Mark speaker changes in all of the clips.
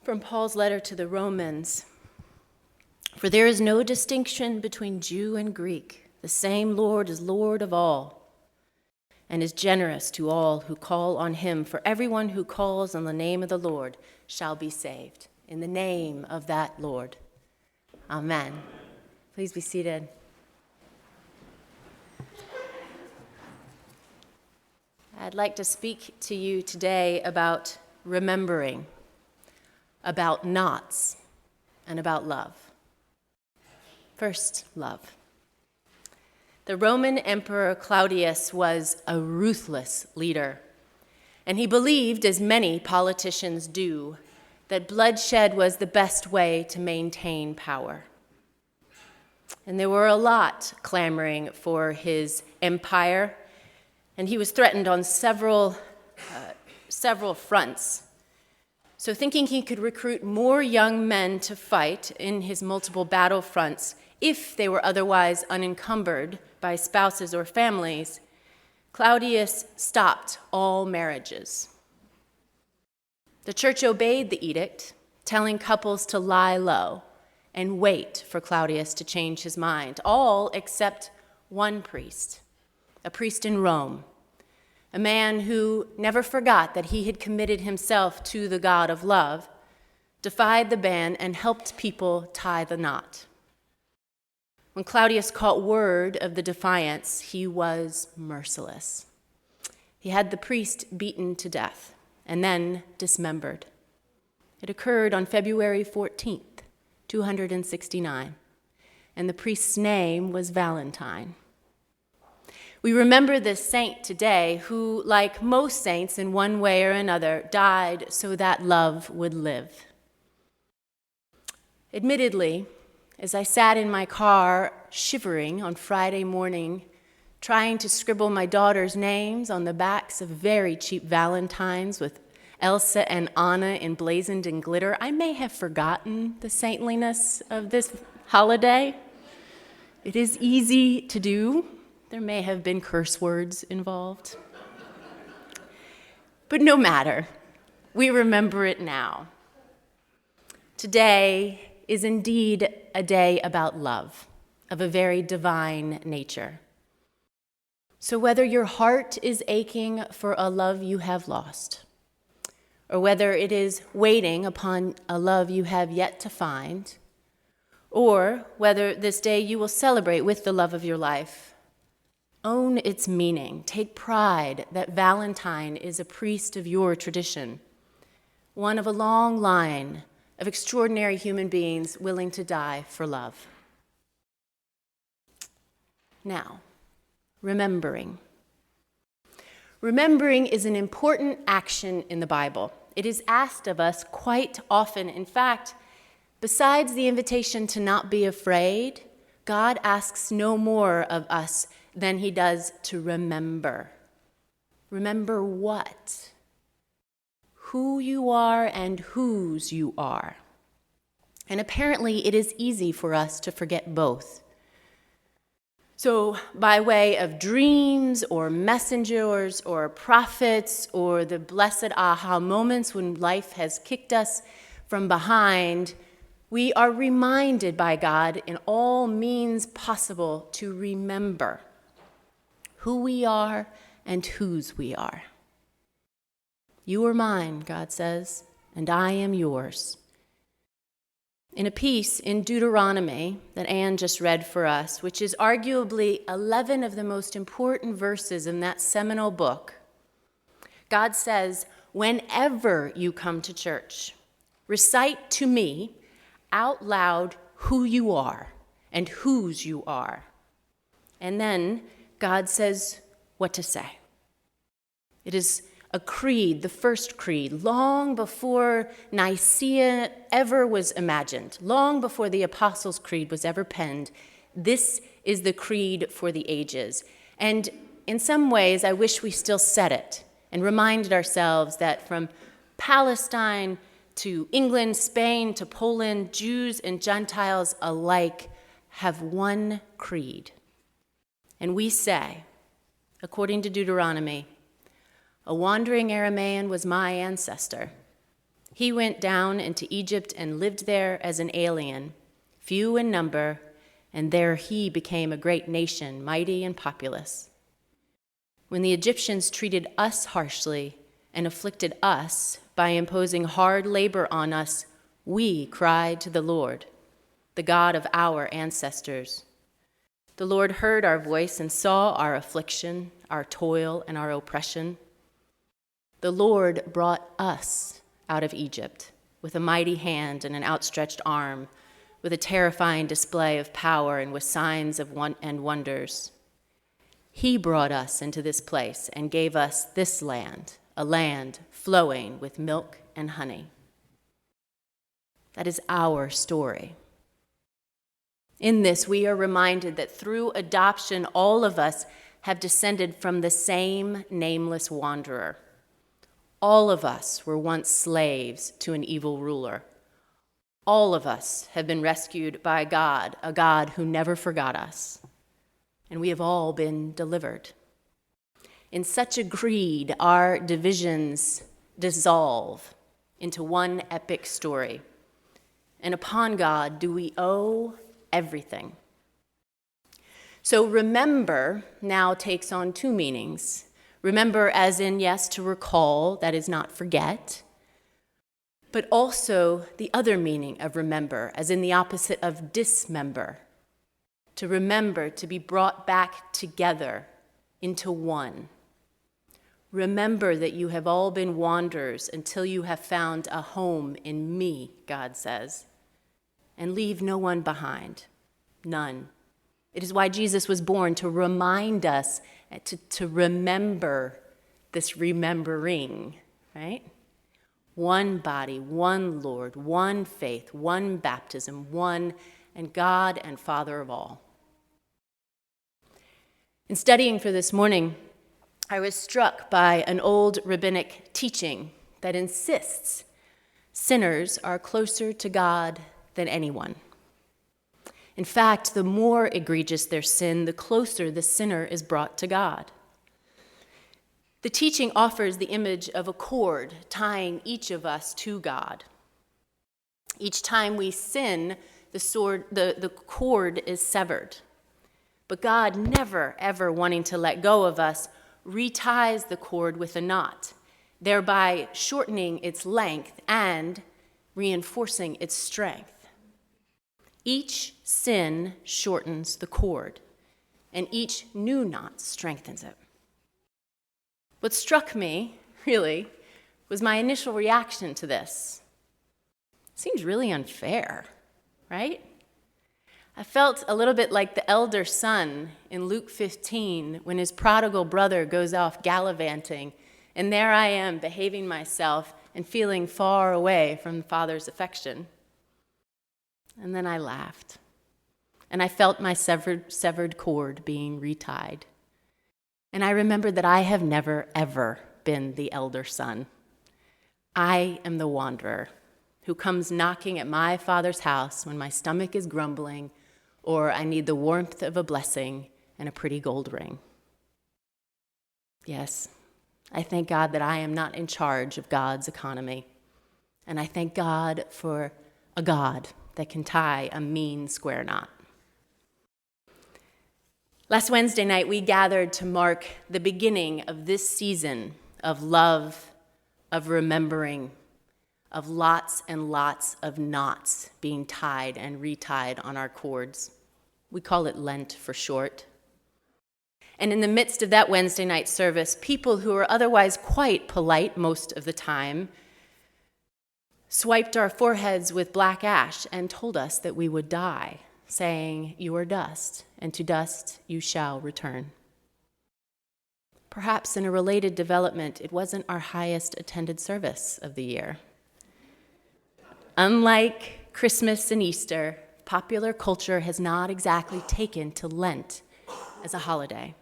Speaker 1: From Paul's letter to the Romans. For there is no distinction between Jew and Greek. The same Lord is Lord of all, and is generous to all who call on him. For everyone who calls on the name of the Lord shall be saved. In the name of that Lord. Amen. Please be seated. I'd like to speak to you today about remembering, about knots, and about love. First, love. The Roman Emperor Claudius was a ruthless leader, and he believed, as many politicians do, that bloodshed was the best way to maintain power. And there were a lot clamoring for his empire, and he was threatened on several fronts. So thinking he could recruit more young men to fight in his multiple battle fronts if they were otherwise unencumbered by spouses or families, Claudius stopped all marriages. The church obeyed the edict, telling couples to lie low and wait for Claudius to change his mind, all except one priest, a priest in Rome, a man who never forgot that he had committed himself to the God of love, defied the ban, and helped people tie the knot. When Claudius caught word of the defiance, he was merciless. He had the priest beaten to death and then dismembered. It occurred on February 14th, 269, and the priest's name was Valentine. We remember this saint today who, like most saints in one way or another, died so that love would live. Admittedly, as I sat in my car shivering on Friday morning, trying to scribble my daughter's names on the backs of very cheap valentines with Elsa and Anna emblazoned in glitter, I may have forgotten the saintliness of this holiday. It is easy to do. There may have been curse words involved. But no matter, we remember it now. Today is indeed a day about love, of a very divine nature. So whether your heart is aching for a love you have lost, or whether it is waiting upon a love you have yet to find, or whether this day you will celebrate with the love of your life, own its meaning. Take pride that Valentine is a priest of your tradition, one of a long line of extraordinary human beings willing to die for love. Now, remembering. Remembering is an important action in the Bible. It is asked of us quite often. In fact, besides the invitation to not be afraid, God asks no more of us than he does to remember. Remember what? Who you are and whose you are. And apparently it is easy for us to forget both. So by way of dreams or messengers or prophets or the blessed aha moments when life has kicked us from behind, we are reminded by God in all means possible to remember who we are and whose we are. You are mine, God says, and I am yours. In a piece in Deuteronomy that Anne just read for us, which is arguably 11 of the most important verses in that seminal book, God says, whenever you come to church, recite to me out loud who you are and whose you are. And then God says what to say. It is a creed, the first creed, long before Nicaea ever was imagined, long before the Apostles' Creed was ever penned. This is the creed for the ages. And in some ways, I wish we still said it and reminded ourselves that from Palestine to England, Spain to Poland, Jews and Gentiles alike have one creed. And we say, according to Deuteronomy, a wandering Aramaean was my ancestor, He went down into Egypt and lived there as an alien, few in number, and there he became a great nation, mighty and populous. When the Egyptians treated us harshly and afflicted us by imposing hard labor on us, we cried to the Lord, the God of our ancestors. The Lord heard our voice and saw our affliction, our toil, and our oppression. The Lord brought us out of Egypt with a mighty hand and an outstretched arm, with a terrifying display of power and with signs and wonders. He brought us into this place and gave us this land, a land flowing with milk and honey. That is our story. In this, we are reminded that through adoption, all of us have descended from the same nameless wanderer. All of us were once slaves to an evil ruler. All of us have been rescued by God, a God who never forgot us. And we have all been delivered. In such a creed, our divisions dissolve into one epic story. And upon God do we owe everything. So remember now takes on two meanings. Remember as in, yes, to recall, that is not forget, but also the other meaning of remember, as in the opposite of dismember. To remember, to be brought back together into one. Remember that you have all been wanderers until you have found a home in me, God says, and leave no one behind, none. It is why Jesus was born, to remind us, to remember this remembering, right? One body, one Lord, one faith, one baptism, one and God and Father of all. In studying for this morning, I was struck by an old rabbinic teaching that insists sinners are closer to God than anyone. In fact, the more egregious their sin, the closer the sinner is brought to God. The teaching offers the image of a cord tying each of us to God. Each time we sin, the cord is severed. But God, never, ever wanting to let go of us, reties the cord with a knot, thereby shortening its length and reinforcing its strength. Each sin shortens the cord, and each new knot strengthens it. What struck me, really, was my initial reaction to this. Seems really unfair, right? I felt a little bit like the elder son in Luke 15 when his prodigal brother goes off gallivanting, and there I am behaving myself and feeling far away from the father's affection. And then I laughed, and I felt my severed cord being retied. And I remembered that I have never, ever been the elder son. I am the wanderer who comes knocking at my Father's house when my stomach is grumbling or I need the warmth of a blessing and a pretty gold ring. Yes, I thank God that I am not in charge of God's economy. And I thank God for a God that can tie a mean square knot. Last Wednesday night, we gathered to mark the beginning of this season of love, of remembering, of lots and lots of knots being tied and retied on our cords. We call it Lent for short. And in the midst of that Wednesday night service, people who are otherwise quite polite most of the time swiped our foreheads with black ash and told us that we would die, saying, "You are dust, and to dust you shall return." Perhaps in a related development, it wasn't our highest attended service of the year. Unlike Christmas and Easter, popular culture has not exactly taken to Lent as a holiday.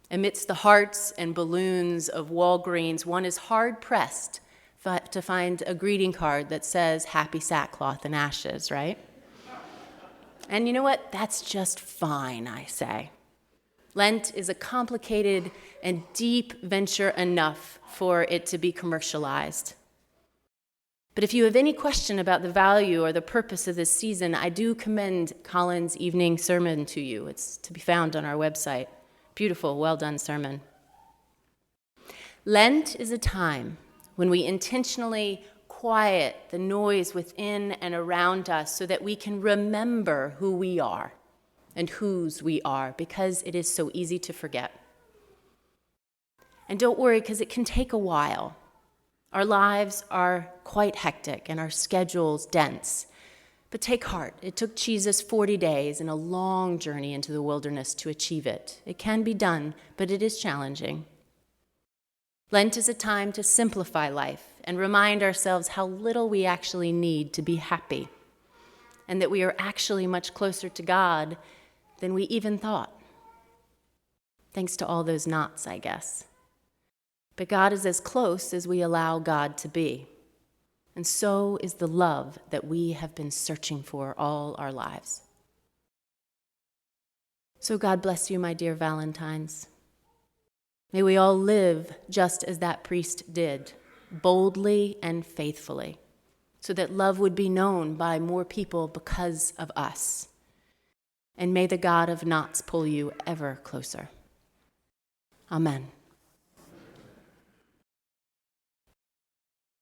Speaker 1: Amidst the hearts and balloons of Walgreens, one is hard-pressed to find a greeting card that says "Happy Sackcloth and Ashes," right? And you know what? That's just fine, I say. Lent is a complicated and deep venture enough for it to be commercialized. But if you have any question about the value or the purpose of this season, I do commend Colin's evening sermon to you. It's to be found on our website. Beautiful, well-done sermon. Lent is a time when we intentionally quiet the noise within and around us so that we can remember who we are and whose we are, because it is so easy to forget. And don't worry, because it can take a while. Our lives are quite hectic and our schedules dense. But take heart. It took Jesus 40 days and a long journey into the wilderness to achieve it. It can be done, but it is challenging. Lent is a time to simplify life and remind ourselves how little we actually need to be happy, and that we are actually much closer to God than we even thought. Thanks to all those knots, I guess. But God is as close as we allow God to be. And so is the love that we have been searching for all our lives. So God bless you, my dear Valentines. May we all live just as that priest did, boldly and faithfully, so that love would be known by more people because of us. And may the God of knots pull you ever closer. Amen.